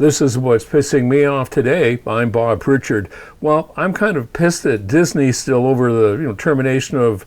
This is what's pissing me off today. I'm Bob Pritchard. Well, I'm kind of pissed at Disney still over the termination of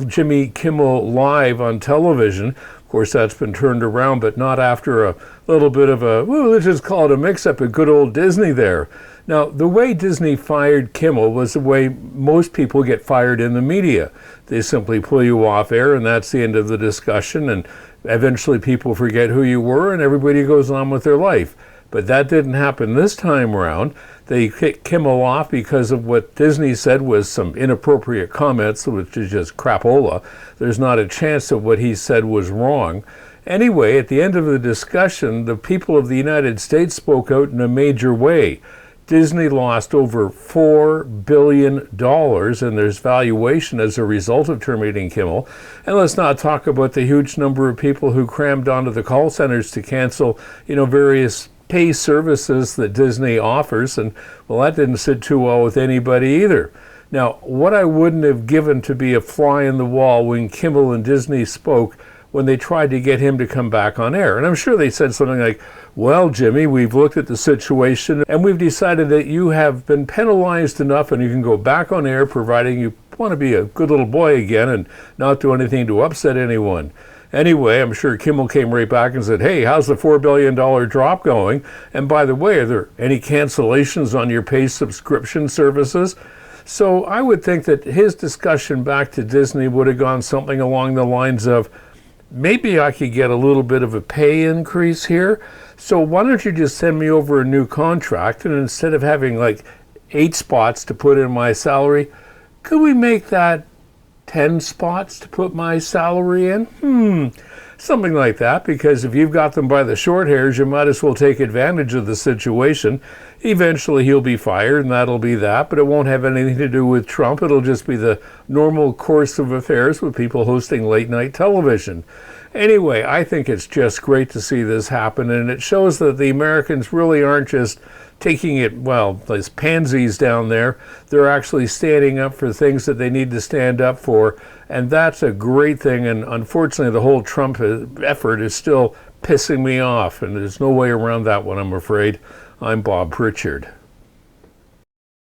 Jimmy Kimmel live on television. Of course, that's been turned around, but not after a little bit of let's just call it a mix-up at good old Disney there. Now, the way Disney fired Kimmel was the way most people get fired in the media. They simply pull you off air, and that's the end of the discussion, and eventually people forget who you were, and everybody goes on with their life. But that didn't happen this time around. They kicked Kimmel off because of what Disney said was some inappropriate comments, which is just crapola. There's not a chance that what he said was wrong. Anyway, at the end of the discussion, the people of the United States spoke out in a major way. Disney lost over $4 billion in their valuation as a result of terminating Kimmel. And let's not talk about the huge number of people who crammed onto the call centers to cancel, various pay services that Disney offers, and well, that didn't sit too well with anybody either. Now, what I wouldn't have given to be a fly in the wall when Kimmel and Disney spoke when they tried to get him to come back on air. And I'm sure they said something like, well, Jimmy, we've looked at the situation and we've decided that you have been penalized enough and you can go back on air providing you want to be a good little boy again and not do anything to upset anyone. Anyway, I'm sure Kimmel came right back and said, hey, how's the $4 billion drop going? And by the way, are there any cancellations on your pay subscription services? So I would think that his discussion back to Disney would have gone something along the lines of, maybe I could get a little bit of a pay increase here. So why don't you just send me over a new contract, and instead of having like 8 spots to put in my salary, could we make that 10 spots to put my salary in? Something like that, because if you've got them by the short hairs, you might as well take advantage of the situation. Eventually he'll be fired, and that'll be that, but it won't have anything to do with Trump. It'll just be the normal course of affairs with people hosting late night television. Anyway, I think it's just great to see this happen, and it shows that the Americans really aren't just taking it, well, as pansies down there. They're actually standing up for things that they need to stand up for, and that's a great thing. And unfortunately, the whole Trump effort is still pissing me off, and there's no way around that one, I'm afraid. I'm Bob Pritchard.